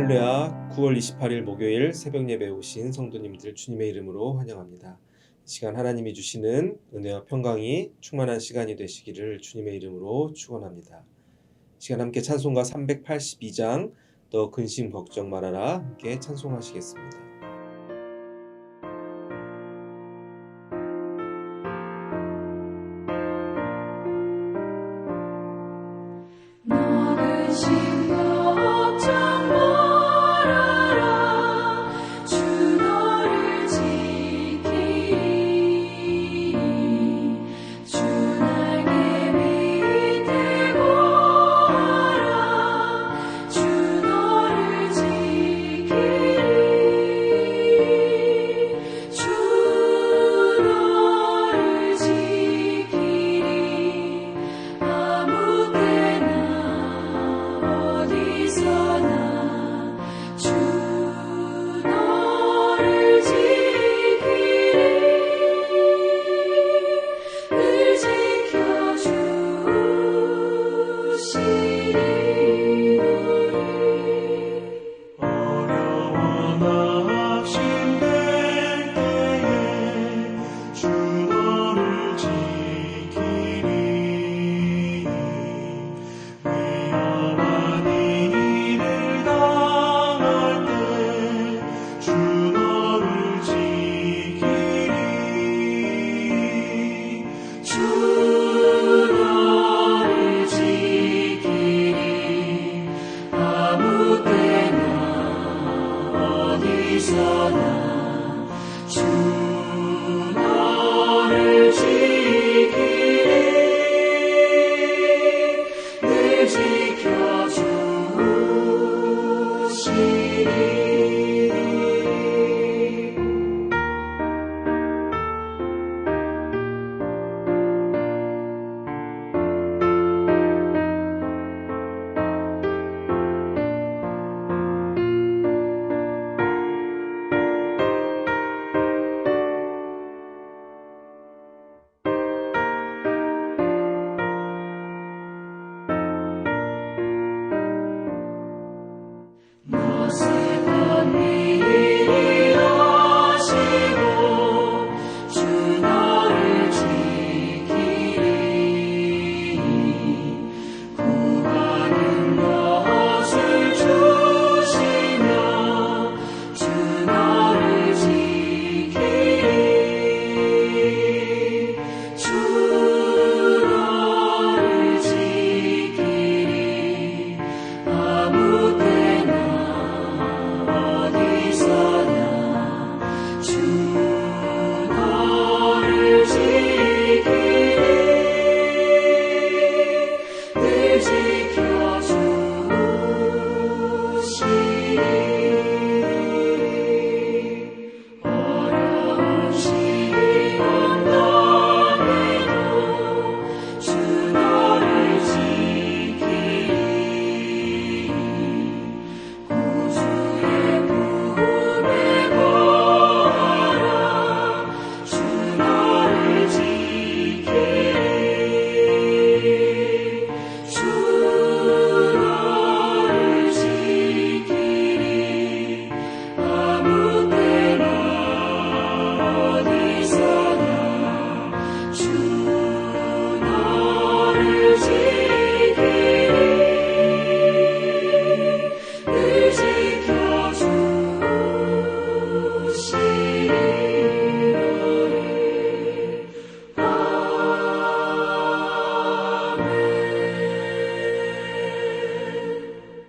할렐루야. 9월 28일 목요일 새벽 예배에 오신 성도님들 주님의 이름으로 환영합니다. 이 시간 하나님이 주시는 은혜와 평강이 충만한 시간이 되시기를 주님의 이름으로 축원합니다. 이 시간 함께 찬송가 382장 너 근심 걱정 말아라 함께 찬송하시겠습니다.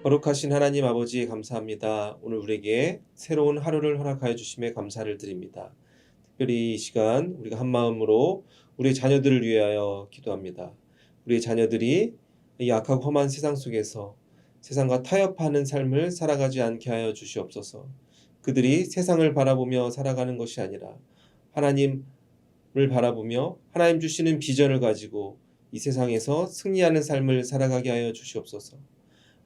거룩하신 하나님 아버지 감사합니다. 오늘 우리에게 새로운 하루를 허락하여 주심에 감사를 드립니다. 특별히 이 시간 우리가 한마음으로 우리 자녀들을 위하여 기도합니다. 우리 자녀들이 이 악하고 험한 세상 속에서 세상과 타협하는 삶을 살아가지 않게 하여 주시옵소서. 그들이 세상을 바라보며 살아가는 것이 아니라 하나님을 바라보며 하나님 주시는 비전을 가지고 이 세상에서 승리하는 삶을 살아가게 하여 주시옵소서.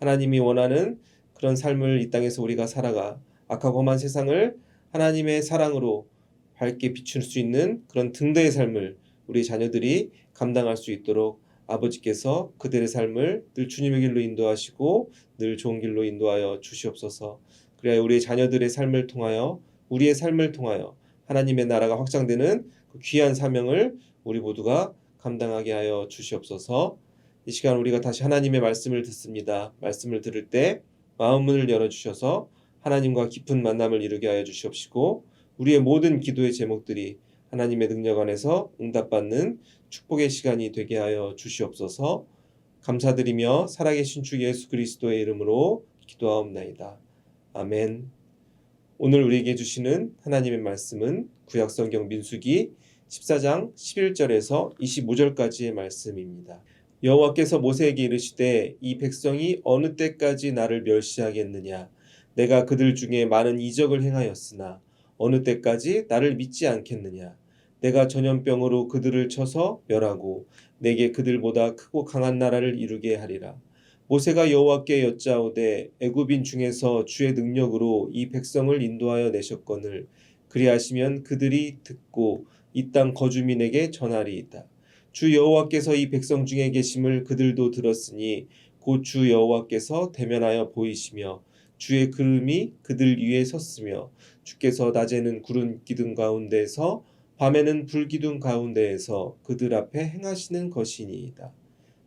하나님이 원하는 그런 삶을 이 땅에서 우리가 살아가 악하고 험한 세상을 하나님의 사랑으로 밝게 비출 수 있는 그런 등대의 삶을 우리 자녀들이 감당할 수 있도록 아버지께서 그들의 삶을 늘 주님의 길로 인도하시고 늘 좋은 길로 인도하여 주시옵소서. 그래야 우리의 자녀들의 삶을 통하여 우리의 삶을 통하여 하나님의 나라가 확장되는 그 귀한 사명을 우리 모두가 감당하게 하여 주시옵소서. 이 시간 우리가 다시 하나님의 말씀을 듣습니다. 말씀을 들을 때 마음문을 열어주셔서 하나님과 깊은 만남을 이루게 하여 주시옵시고 우리의 모든 기도의 제목들이 하나님의 능력 안에서 응답받는 축복의 시간이 되게 하여 주시옵소서. 감사드리며 살아계신 주 예수 그리스도의 이름으로 기도하옵나이다. 아멘. 오늘 우리에게 주시는 하나님의 말씀은 구약성경 민수기 14장 11절에서 25절까지의 말씀입니다. 여호와께서 모세에게 이르시되 이 백성이 어느 때까지 나를 멸시하겠느냐. 내가 그들 중에 많은 이적을 행하였으나 어느 때까지 나를 믿지 않겠느냐. 내가 전염병으로 그들을 쳐서 멸하고 내게 그들보다 크고 강한 나라를 이루게 하리라. 모세가 여호와께 여짜오되 애굽인 중에서 주의 능력으로 이 백성을 인도하여 내셨거늘 그리하시면 그들이 듣고 이 땅 거주민에게 전하리이다. 주 여호와께서 이 백성 중에 계심을 그들도 들었으니 곧 주 여호와께서 대면하여 보이시며 주의 구름이 그들 위에 섰으며 주께서 낮에는 구름 기둥 가운데에서 밤에는 불 기둥 가운데에서 그들 앞에 행하시는 것이니이다.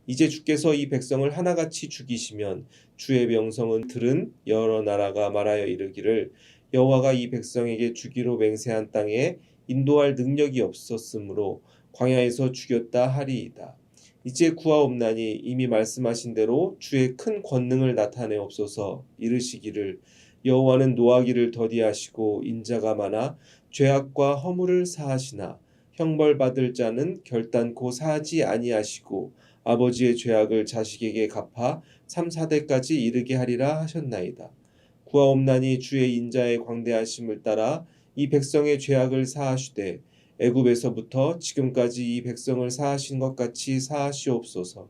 이제 주께서 이 백성을 하나같이 죽이시면 주의 명성은 들은 여러 나라가 말하여 이르기를 여호와가 이 백성에게 주기로 맹세한 땅에 인도할 능력이 없었으므로 광야에서 죽였다 하리이다. 이제 구하옵나니 이미 말씀하신 대로 주의 큰 권능을 나타내옵소서. 이르시기를 여호와는 노하기를 더디하시고 인자가 많아 죄악과 허물을 사하시나 형벌받을 자는 결단코 사하지 아니하시고 아버지의 죄악을 자식에게 갚아 3, 4대까지 이르게 하리라 하셨나이다. 구하옵나니 주의 인자의 광대하심을 따라 이 백성의 죄악을 사하시되 애굽에서부터 지금까지 이 백성을 사하신 것 같이 사하시옵소서.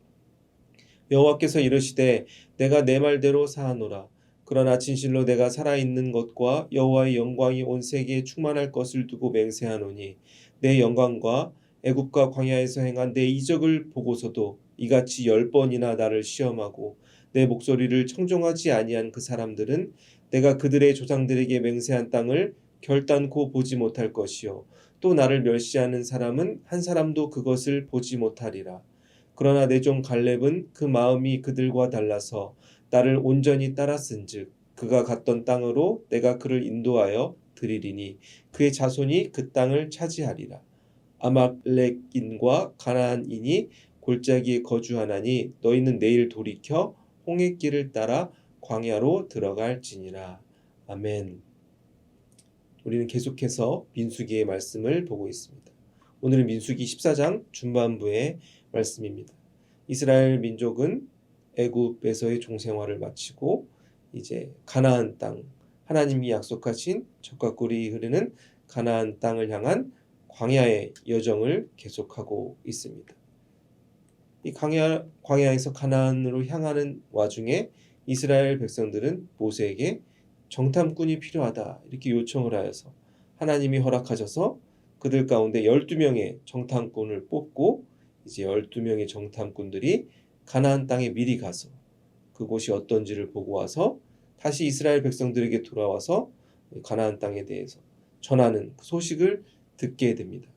여호와께서 이르시되 내가 내 말대로 사하노라. 그러나 진실로 내가 살아있는 것과 여호와의 영광이 온 세계에 충만할 것을 두고 맹세하노니 내 영광과 애굽과 광야에서 행한 내 이적을 보고서도 이같이 10번이나 나를 시험하고 내 목소리를 청종하지 아니한 그 사람들은 내가 그들의 조상들에게 맹세한 땅을 결단코 보지 못할 것이요 또 나를 멸시하는 사람은 한 사람도 그것을 보지 못하리라. 그러나 내 종 갈렙은 그 마음이 그들과 달라서 나를 온전히 따랐은즉 그가 갔던 땅으로 내가 그를 인도하여 드리리니 그의 자손이 그 땅을 차지하리라. 아말렉인과 가나안인이 골짜기에 거주하나니 너희는 내일 돌이켜 홍해길을 따라 광야로 들어갈지니라. 아멘. 우리는 계속해서 민수기의 말씀을 보고 있습니다. 오늘은 민수기 14장 중반부의 말씀입니다. 이스라엘 민족은 애굽에서의 종생활을 마치고 이제 가나안 땅, 하나님이 약속하신 젖과 꿀이 흐르는 가나안 땅을 향한 광야의 여정을 계속하고 있습니다. 이 광야에서 가나안으로 향하는 와중에 이스라엘 백성들은 모세에게 정탐꾼이 필요하다 이렇게 요청을 하여서 하나님이 허락하셔서 그들 가운데 12명의 정탐꾼을 뽑고 이제 12명의 정탐꾼들이 가나안 땅에 미리 가서 그곳이 어떤지를 보고 와서 다시 이스라엘 백성들에게 돌아와서 가나안 땅에 대해서 전하는 그 소식을 듣게 됩니다.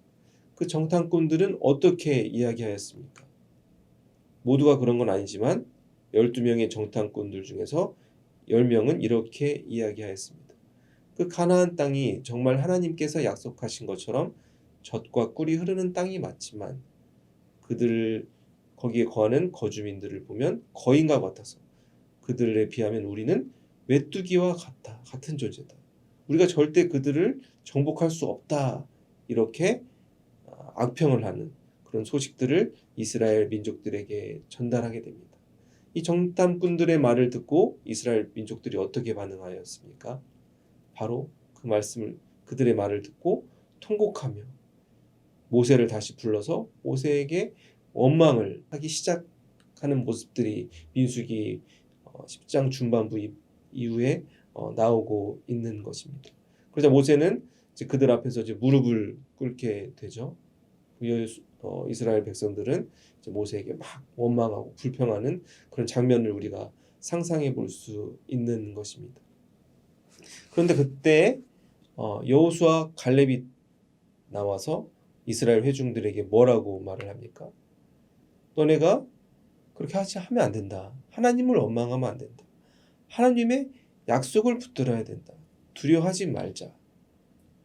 그 정탐꾼들은 어떻게 이야기하였습니까? 모두가 그런 건 아니지만 12명의 정탐꾼들 중에서 10명은 이렇게 이야기하였습니다. 그 가나안 땅이 정말 하나님께서 약속하신 것처럼 젖과 꿀이 흐르는 땅이 맞지만 그들 거기에 거하는 거주민들을 보면 거인과 같아서 그들에 비하면 우리는 메뚜기와 같은 존재다. 우리가 절대 그들을 정복할 수 없다. 이렇게 악평을 하는 그런 소식들을 이스라엘 민족들에게 전달하게 됩니다. 이 정탐꾼들의 말을 듣고 이스라엘 민족들이 어떻게 반응하였습니까? 바로 그 말씀을 그들의 말을 듣고 통곡하며 모세를 다시 불러서 모세에게 원망을 하기 시작하는 모습들이 민수기 10장 중반부 이후에 나오고 있는 것입니다. 그러자 모세는 이제 그들 앞에서 이제 무릎을 꿇게 되죠. 이스라엘 백성들은 이제 모세에게 막 원망하고 불평하는 그런 장면을 우리가 상상해 볼 수 있는 것입니다. 그런데 그때 여호수아 갈렙이 나와서 이스라엘 회중들에게 뭐라고 말을 합니까? 너네가 그렇게 하면 안 된다. 하나님을 원망하면 안 된다. 하나님의 약속을 붙들어야 된다. 두려워하지 말자.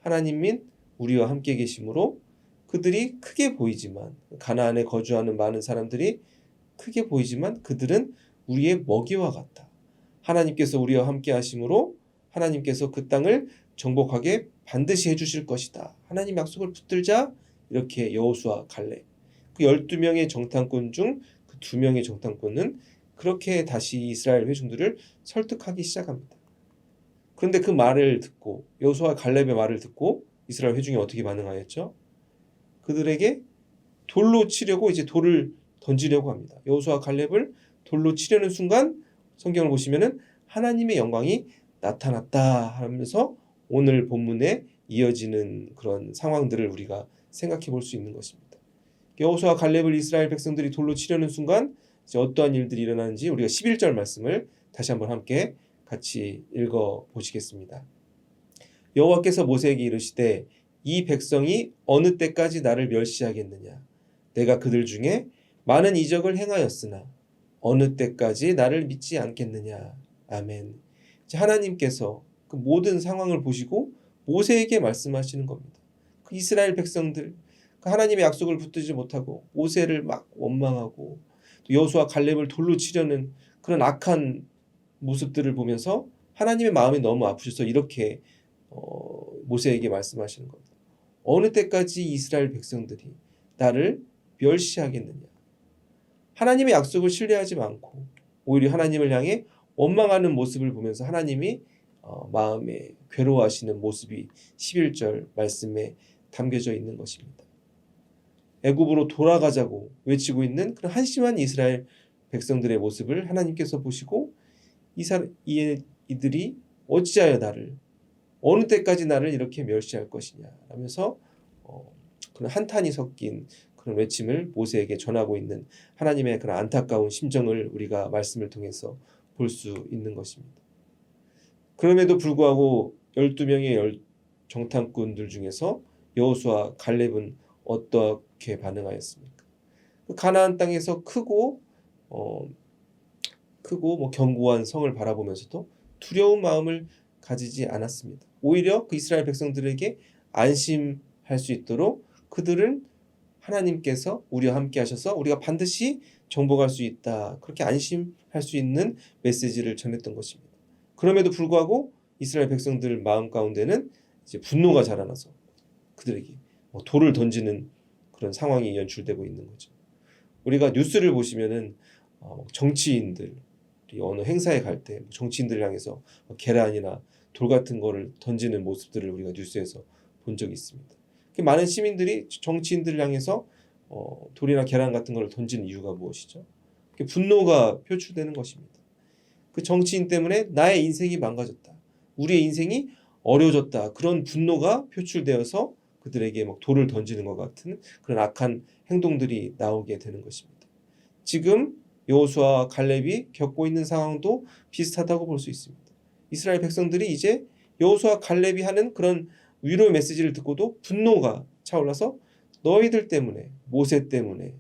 하나님인 우리와 함께 계심으로 그들이 크게 보이지만, 가나안에 거주하는 많은 사람들이 크게 보이지만 그들은 우리의 먹이와 같다. 하나님께서 우리와 함께 하심으로 하나님께서 그 땅을 정복하게 반드시 해주실 것이다. 하나님 약속을 붙들자. 이렇게 여호수아 갈렙, 그 12명의 정탐꾼 중 그 2명의 정탐꾼은 그렇게 다시 이스라엘 회중들을 설득하기 시작합니다. 그런데 그 말을 듣고, 여호수아 갈렙의 말을 듣고 이스라엘 회중이 어떻게 반응하였죠? 그들에게 돌로 치려고 이제 돌을 던지려고 합니다. 여호수아 갈렙을 돌로 치려는 순간 성경을 보시면은 하나님의 영광이 나타났다 하면서 오늘 본문에 이어지는 그런 상황들을 우리가 생각해 볼 수 있는 것입니다. 여호수아 갈렙을 이스라엘 백성들이 돌로 치려는 순간 이제 어떠한 일들이 일어나는지 우리가 11절 말씀을 다시 한번 함께 같이 읽어 보시겠습니다. 여호와께서 모세에게 이르시되 이 백성이 어느 때까지 나를 멸시하겠느냐? 내가 그들 중에 많은 이적을 행하였으나 어느 때까지 나를 믿지 않겠느냐? 아멘. 하나님께서 그 모든 상황을 보시고 모세에게 말씀하시는 겁니다. 그 이스라엘 백성들, 그 하나님의 약속을 붙들지 못하고 모세를 막 원망하고 또 여호수아 갈렙을 돌로 치려는 그런 악한 모습들을 보면서 하나님의 마음이 너무 아프셔서 이렇게 모세에게 말씀하시는 겁니다. 어느 때까지 이스라엘 백성들이 나를 멸시하겠느냐? 하나님의 약속을 신뢰하지 않고 오히려 하나님을 향해 원망하는 모습을 보면서 하나님이 마음에 괴로워하시는 모습이 11절 말씀에 담겨져 있는 것입니다. 애굽으로 돌아가자고 외치고 있는 그런 한심한 이스라엘 백성들의 모습을 하나님께서 보시고 이들이 어찌하여 나를, 어느 때까지 나를 이렇게 멸시할 것이냐 하면서 그런 한탄이 섞인 그런 외침을 모세에게 전하고 있는 하나님의 그런 안타까운 심정을 우리가 말씀을 통해서 볼 수 있는 것입니다. 그럼에도 불구하고 12명의 정탐꾼들 중에서 여호수아 갈렙은 어떻게 반응하였습니까? 가나안 땅에서 크고 견고한 성을 바라보면서도 두려운 마음을 가지지 않았습니다. 오히려 그 이스라엘 백성들에게 안심할 수 있도록 그들은 하나님께서 우리와 함께 하셔서 우리가 반드시 정복할 수 있다, 그렇게 안심할 수 있는 메시지를 전했던 것입니다. 그럼에도 불구하고 이스라엘 백성들 마음 가운데는 이제 분노가 자라나서 그들에게 돌을 던지는 그런 상황이 연출되고 있는 거죠. 우리가 뉴스를 보시면은 정치인들이 어느 행사에 갈 때 정치인들을 향해서 계란이나 돌 같은 거를 던지는 모습들을 우리가 뉴스에서 본 적이 있습니다. 많은 시민들이 정치인들을 향해서 돌이나 계란 같은 걸 던지는 이유가 무엇이죠? 분노가 표출되는 것입니다. 그 정치인 때문에 나의 인생이 망가졌다, 우리의 인생이 어려워졌다, 그런 분노가 표출되어서 그들에게 막 돌을 던지는 것 같은 그런 악한 행동들이 나오게 되는 것입니다. 지금 여호수아 갈렙이 겪고 있는 상황도 비슷하다고 볼 수 있습니다. 이스라엘 백성들이 이제 여호수아 갈렙이 하는 그런 위로의 메시지를 듣고도 분노가 차올라서 너희들 때문에, 모세 때문에,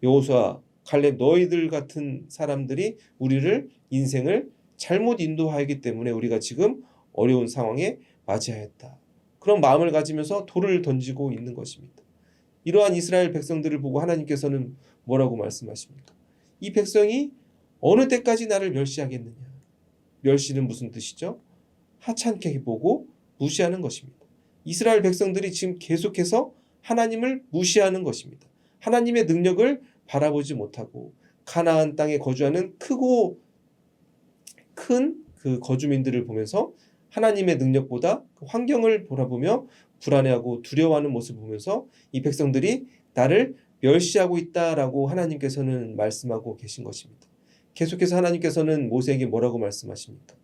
여호수아 갈렙 너희들 같은 사람들이 우리를 인생을 잘못 인도하였기 때문에 우리가 지금 어려운 상황에 맞이하였다, 그런 마음을 가지면서 돌을 던지고 있는 것입니다. 이러한 이스라엘 백성들을 보고 하나님께서는 뭐라고 말씀하십니까? 이 백성이 어느 때까지 나를 멸시하겠느냐? 멸시는 무슨 뜻이죠? 하찮게 보고 무시하는 것입니다. 이스라엘 백성들이 지금 계속해서 하나님을 무시하는 것입니다. 하나님의 능력을 바라보지 못하고 가나안 땅에 거주하는 크고 큰 그 거주민들을 보면서 하나님의 능력보다 그 환경을 바라보며 불안해하고 두려워하는 모습을 보면서 이 백성들이 나를 멸시하고 있다라고 하나님께서는 말씀하고 계신 것입니다. 계속해서 하나님께서는 모세에게 뭐라고 말씀하십니까?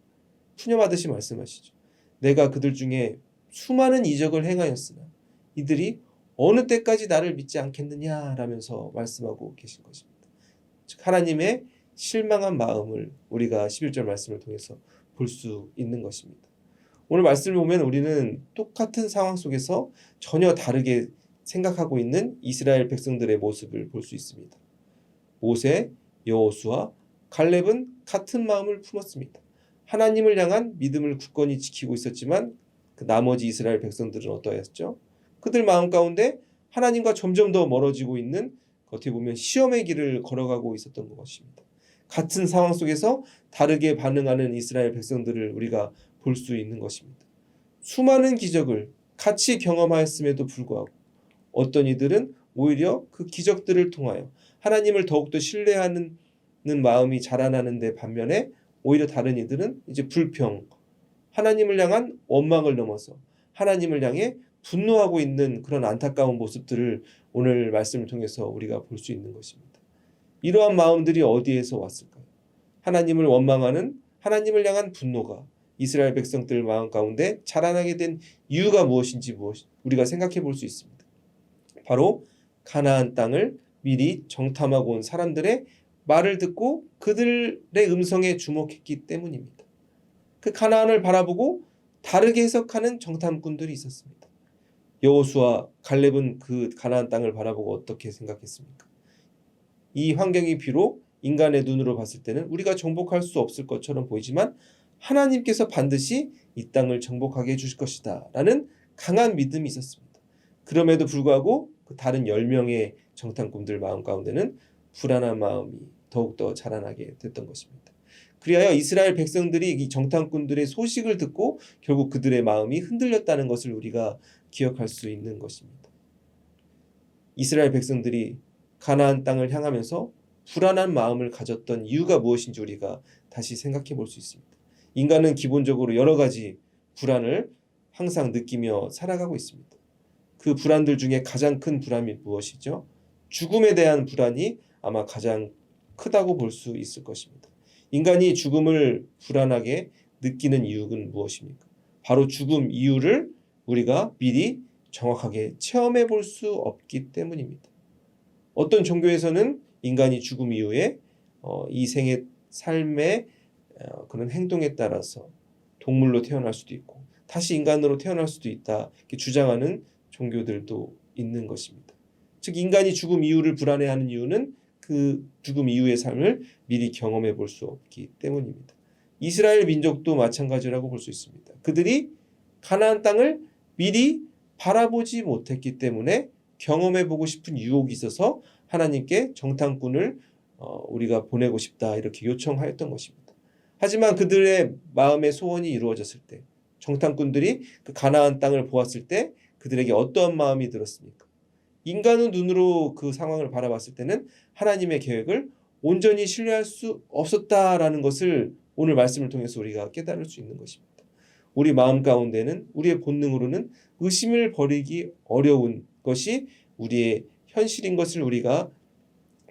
푸념하듯이 말씀하시죠. 내가 그들 중에 수많은 이적을 행하였으나 이들이 어느 때까지 나를 믿지 않겠느냐라면서 말씀하고 계신 것입니다. 즉 하나님의 실망한 마음을 우리가 11절 말씀을 통해서 볼 수 있는 것입니다. 오늘 말씀을 보면 우리는 똑같은 상황 속에서 전혀 다르게 생각하고 있는 이스라엘 백성들의 모습을 볼 수 있습니다. 모세, 여호수아, 갈렙은 같은 마음을 품었습니다. 하나님을 향한 믿음을 굳건히 지키고 있었지만 그 나머지 이스라엘 백성들은 어떠했죠? 그들 마음 가운데 하나님과 점점 더 멀어지고 있는, 어떻게 보면 시험의 길을 걸어가고 있었던 것입니다. 같은 상황 속에서 다르게 반응하는 이스라엘 백성들을 우리가 볼 수 있는 것입니다. 수많은 기적을 같이 경험하였음에도 불구하고 어떤 이들은 오히려 그 기적들을 통하여 하나님을 더욱더 신뢰하는 마음이 자라나는 데 반면에 오히려 다른 이들은 이제 불평, 하나님을 향한 원망을 넘어서 하나님을 향해 분노하고 있는 그런 안타까운 모습들을 오늘 말씀을 통해서 우리가 볼 수 있는 것입니다. 이러한 마음들이 어디에서 왔을까요? 하나님을 원망하는, 하나님을 향한 분노가 이스라엘 백성들 마음 가운데 자라나게 된 이유가 무엇인지 우리가 생각해 볼 수 있습니다. 바로 가나안 땅을 미리 정탐하고 온 사람들의 말을 듣고 그들의 음성에 주목했기 때문입니다. 그 가나안을 바라보고 다르게 해석하는 정탐꾼들이 있었습니다. 여호수아, 갈렙은 그 가나안 땅을 바라보고 어떻게 생각했습니까? 이 환경이 비록 인간의 눈으로 봤을 때는 우리가 정복할 수 없을 것처럼 보이지만 하나님께서 반드시 이 땅을 정복하게 해주실 것이다 라는 강한 믿음이 있었습니다. 그럼에도 불구하고 그 다른 10명의 정탐꾼들 마음 가운데는 불안한 마음이 더욱더 자라나게 됐던 것입니다. 그리하여 이스라엘 백성들이 이 정탐꾼들의 소식을 듣고 결국 그들의 마음이 흔들렸다는 것을 우리가 기억할 수 있는 것입니다. 이스라엘 백성들이 가나안 땅을 향하면서 불안한 마음을 가졌던 이유가 무엇인지 우리가 다시 생각해 볼 수 있습니다. 인간은 기본적으로 여러 가지 불안을 항상 느끼며 살아가고 있습니다. 그 불안들 중에 가장 큰 불안이 무엇이죠? 죽음에 대한 불안이 아마 가장 크다고 볼 수 있을 것입니다. 인간이 죽음을 불안하게 느끼는 이유는 무엇입니까? 바로 죽음 이유를 우리가 미리 정확하게 체험해 볼 수 없기 때문입니다. 어떤 종교에서는 인간이 죽음 이후에 이 생의 삶의 그런 행동에 따라서 동물로 태어날 수도 있고 다시 인간으로 태어날 수도 있다 이렇게 주장하는 종교들도 있는 것입니다. 즉 인간이 죽음 이후를 불안해하는 이유는 그 죽음 이후의 삶을 미리 경험해 볼 수 없기 때문입니다. 이스라엘 민족도 마찬가지라고 볼 수 있습니다. 그들이 가나안 땅을 미리 바라보지 못했기 때문에 경험해 보고 싶은 유혹이 있어서 하나님께 정탐꾼을 우리가 보내고 싶다 이렇게 요청하였던 것입니다. 하지만 그들의 마음의 소원이 이루어졌을 때 정탐꾼들이 그 가나안 땅을 보았을 때 그들에게 어떠한 마음이 들었습니까? 인간의 눈으로 그 상황을 바라봤을 때는 하나님의 계획을 온전히 신뢰할 수 없었다라는 것을 오늘 말씀을 통해서 우리가 깨달을 수 있는 것입니다. 우리 마음 가운데는 우리의 본능으로는 의심을 버리기 어려운 것이 우리의 현실인 것을 우리가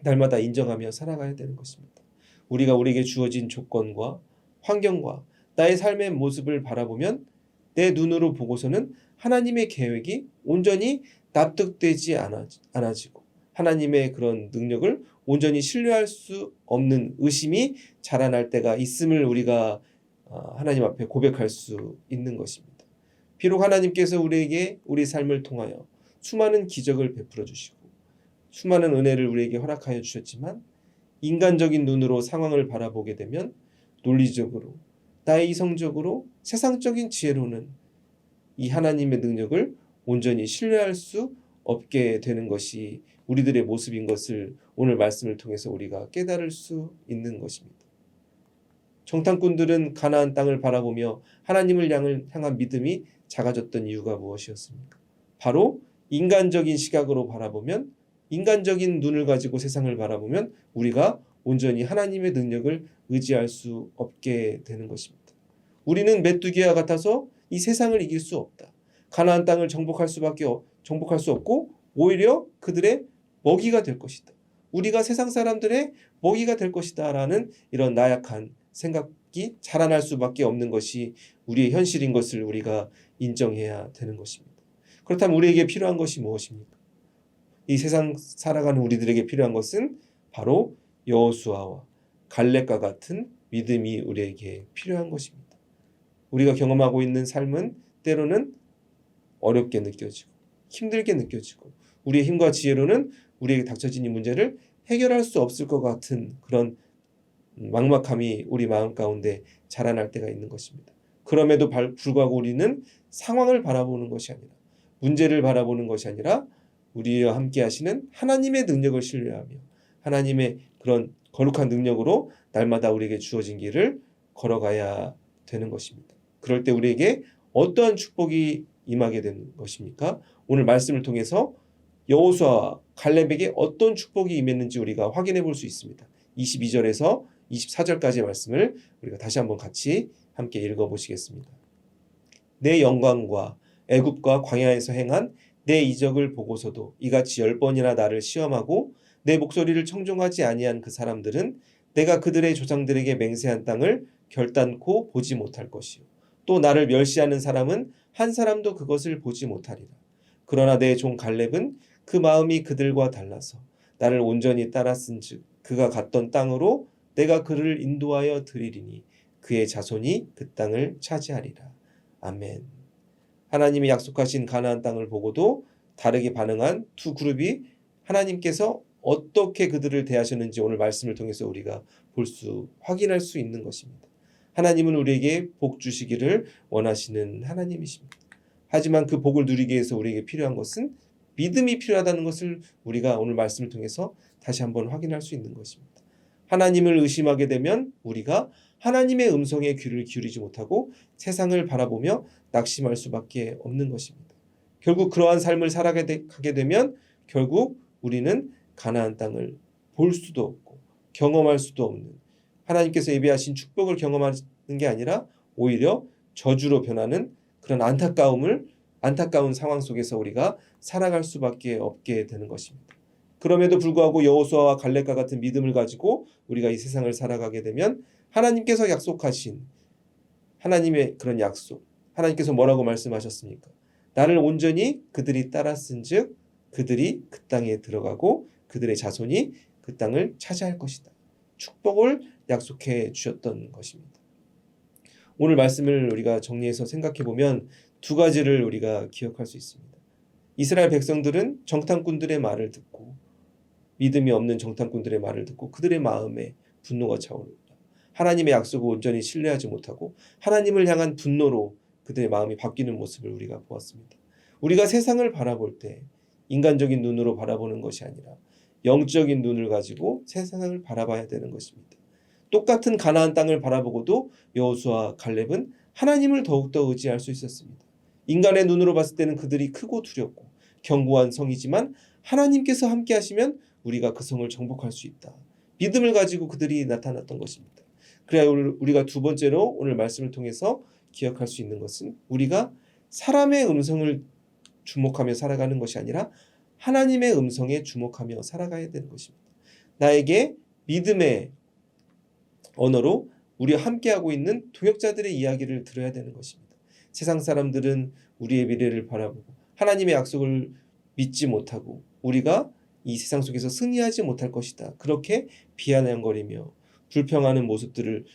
날마다 인정하며 살아가야 되는 것입니다. 우리가 우리에게 주어진 조건과 환경과 나의 삶의 모습을 바라보면 내 눈으로 보고서는 하나님의 계획이 온전히 납득되지 않아지고 하나님의 그런 능력을 온전히 신뢰할 수 없는 의심이 자라날 때가 있음을 우리가 하나님 앞에 고백할 수 있는 것입니다. 비록 하나님께서 우리에게 우리 삶을 통하여 수많은 기적을 베풀어 주시고 수많은 은혜를 우리에게 허락하여 주셨지만 인간적인 눈으로 상황을 바라보게 되면 논리적으로 나의 이성적으로 세상적인 지혜로는 이 하나님의 능력을 온전히 신뢰할 수 없게 되는 것이 우리들의 모습인 것을 오늘 말씀을 통해서 우리가 깨달을 수 있는 것입니다. 정탐꾼들은 가나안 땅을 바라보며 하나님을 향한 믿음이 작아졌던 이유가 무엇이었습니까? 바로 인간적인 시각으로 바라보면 인간적인 눈을 가지고 세상을 바라보면 우리가 온전히 하나님의 능력을 의지할 수 없게 되는 것입니다. 우리는 메뚜기와 같아서 이 세상을 이길 수 없다. 가나안 땅을 정복할 수 없고 오히려 그들의 먹이가 될 것이다. 우리가 세상 사람들의 먹이가 될 것이다 라는 이런 나약한 생각이 자라날 수밖에 없는 것이 우리의 현실인 것을 우리가 인정해야 되는 것입니다. 그렇다면 우리에게 필요한 것이 무엇입니까? 이 세상 살아가는 우리들에게 필요한 것은 바로 여호수아와 갈렙과 같은 믿음이 우리에게 필요한 것입니다. 우리가 경험하고 있는 삶은 때로는 어렵게 느껴지고 힘들게 느껴지고 우리의 힘과 지혜로는 우리에게 닥쳐진 이 문제를 해결할 수 없을 것 같은 그런 막막함이 우리 마음 가운데 자라날 때가 있는 것입니다. 그럼에도 불구하고 우리는 상황을 바라보는 것이 아니라 문제를 바라보는 것이 아니라 우리와 함께 하시는 하나님의 능력을 신뢰하며 하나님의 그런 거룩한 능력으로 날마다 우리에게 주어진 길을 걸어가야 되는 것입니다. 그럴 때 우리에게 어떠한 축복이 임하게 되는 것입니까? 오늘 말씀을 통해서 여호수아와 갈렙에게 어떤 축복이 임했는지 우리가 확인해 볼 수 있습니다. 22절에서 24절까지의 말씀을 우리가 다시 한번 같이 함께 읽어보시겠습니다. 내 영광과 애굽과 광야에서 행한 내 이적을 보고서도 이같이 10번이나 나를 시험하고 내 목소리를 청종하지 아니한 그 사람들은 내가 그들의 조상들에게 맹세한 땅을 결단코 보지 못할 것이요 또 나를 멸시하는 사람은 한 사람도 그것을 보지 못하리라. 그러나 내 종 갈렙은 그 마음이 그들과 달라서 나를 온전히 따랐은즉 그가 갔던 땅으로 내가 그를 인도하여 드리리니 그의 자손이 그 땅을 차지하리라. 아멘. 하나님이 약속하신 가나안 땅을 보고도 다르게 반응한 두 그룹이 하나님께서 어떻게 그들을 대하셨는지 오늘 말씀을 통해서 우리가 확인할 수 있는 것입니다. 하나님은 우리에게 복 주시기를 원하시는 하나님이십니다. 하지만 그 복을 누리기 위해서 우리에게 필요한 것은 믿음이 필요하다는 것을 우리가 오늘 말씀을 통해서 다시 한번 확인할 수 있는 것입니다. 하나님을 의심하게 되면 우리가 하나님의 음성에 귀를 기울이지 못하고 세상을 바라보며 낙심할 수밖에 없는 것입니다. 결국 그러한 삶을 살아가게 되면 결국 우리는 가나안 땅을 볼 수도 없고 경험할 수도 없는 하나님께서 예비하신 축복을 경험하는 게 아니라 오히려 저주로 변하는 그런 안타까운 상황 속에서 우리가 살아갈 수밖에 없게 되는 것입니다. 그럼에도 불구하고 여호수아와 갈렙과 같은 믿음을 가지고 우리가 이 세상을 살아가게 되면 하나님께서 약속하신 하나님의 그런 약속, 하나님께서 뭐라고 말씀하셨습니까? 나를 온전히 그들이 따랐은즉 그들이 그 땅에 들어가고 그들의 자손이 그 땅을 차지할 것이다. 축복을 약속해 주셨던 것입니다. 오늘 말씀을 우리가 정리해서 생각해 보면 두 가지를 우리가 기억할 수 있습니다. 이스라엘 백성들은 정탐꾼들의 말을 듣고 믿음이 없는 정탐꾼들의 말을 듣고 그들의 마음에 분노가 차오릅니다. 하나님의 약속을 온전히 신뢰하지 못하고 하나님을 향한 분노로 그들의 마음이 바뀌는 모습을 우리가 보았습니다. 우리가 세상을 바라볼 때 인간적인 눈으로 바라보는 것이 아니라 영적인 눈을 가지고 세상을 바라봐야 되는 것입니다. 똑같은 가나안 땅을 바라보고도 여호수아와 갈렙은 하나님을 더욱더 의지할 수 있었습니다. 인간의 눈으로 봤을 때는 그들이 크고 두렵고 견고한 성이지만 하나님께서 함께 하시면 우리가 그 성을 정복할 수 있다. 믿음을 가지고 그들이 나타났던 것입니다. 그래야 우리가 두 번째로 오늘 말씀을 통해서 기억할 수 있는 것은 우리가 사람의 음성을 주목하며 살아가는 것이 아니라 하나님의 음성에 주목하며 살아가야 되는 것입니다. 나에게 믿음의 언어로 우리와 함께하고 있는 동역자들의 이야기를 들어야 되는 것입니다. 세상 사람들은 우리의 미래를 바라보고 하나님의 약속을 믿지 못하고 우리가 이 세상 속에서 승리하지 못할 것이다. 그렇게 비아냥거리며 불평하는 모습들을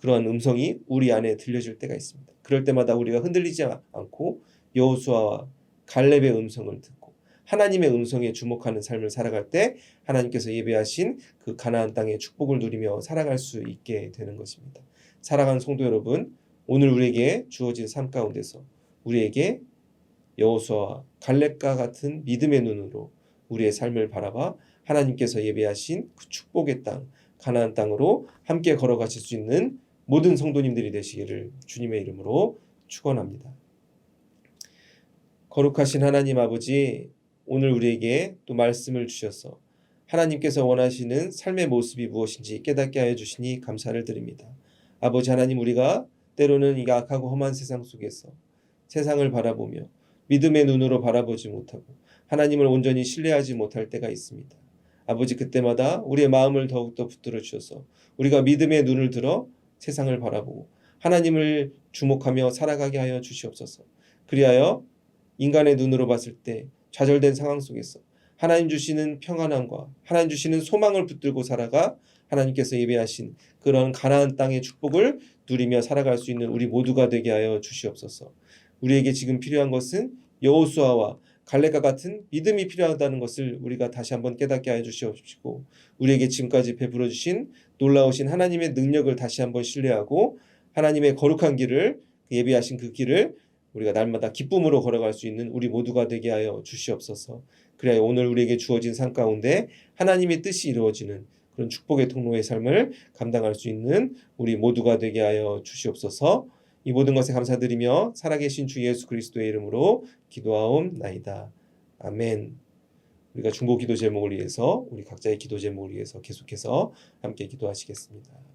그러한 음성이 우리 안에 들려질 때가 있습니다. 그럴 때마다 우리가 흔들리지 않고 여호수아와 갈렙의 음성을 듣고 하나님의 음성에 주목하는 삶을 살아갈 때 하나님께서 예배하신 그 가나안 땅의 축복을 누리며 살아갈 수 있게 되는 것입니다. 사랑하는 성도 여러분, 오늘 우리에게 주어진 삶 가운데서 우리에게 여호수아와 갈렙과 같은 믿음의 눈으로 우리의 삶을 바라봐 하나님께서 예배하신 그 축복의 땅, 가나안 땅으로 함께 걸어가실 수 있는 모든 성도님들이 되시기를 주님의 이름으로 축원합니다. 거룩하신 하나님 아버지, 오늘 우리에게 또 말씀을 주셔서 하나님께서 원하시는 삶의 모습이 무엇인지 깨닫게 하여 주시니 감사를 드립니다. 아버지 하나님, 우리가 때로는 이 악하고 험한 세상 속에서 세상을 바라보며 믿음의 눈으로 바라보지 못하고 하나님을 온전히 신뢰하지 못할 때가 있습니다. 아버지, 그때마다 우리의 마음을 더욱더 붙들어 주셔서 우리가 믿음의 눈을 들어 세상을 바라보고 하나님을 주목하며 살아가게 하여 주시옵소서. 그리하여 인간의 눈으로 봤을 때 좌절된 상황 속에서 하나님 주시는 평안함과 하나님 주시는 소망을 붙들고 살아가 하나님께서 예배하신 그런 가나안 땅의 축복을 누리며 살아갈 수 있는 우리 모두가 되게 하여 주시옵소서. 우리에게 지금 필요한 것은 여호수아와 갈렙과 같은 믿음이 필요하다는 것을 우리가 다시 한번 깨닫게 하여 주시옵시고, 우리에게 지금까지 베풀어 주신 놀라우신 하나님의 능력을 다시 한번 신뢰하고 하나님의 거룩한 길을, 예비하신 그 길을 우리가 날마다 기쁨으로 걸어갈 수 있는 우리 모두가 되게 하여 주시옵소서. 그래야 오늘 우리에게 주어진 삶 가운데 하나님의 뜻이 이루어지는 그런 축복의 통로의 삶을 감당할 수 있는 우리 모두가 되게 하여 주시옵소서. 이 모든 것에 감사드리며 살아계신 주 예수 그리스도의 이름으로 기도하옵나이다. 아멘. 우리가 중보 기도 제목을 위해서, 우리 각자의 기도 제목을 위해서 계속해서 함께 기도하시겠습니다.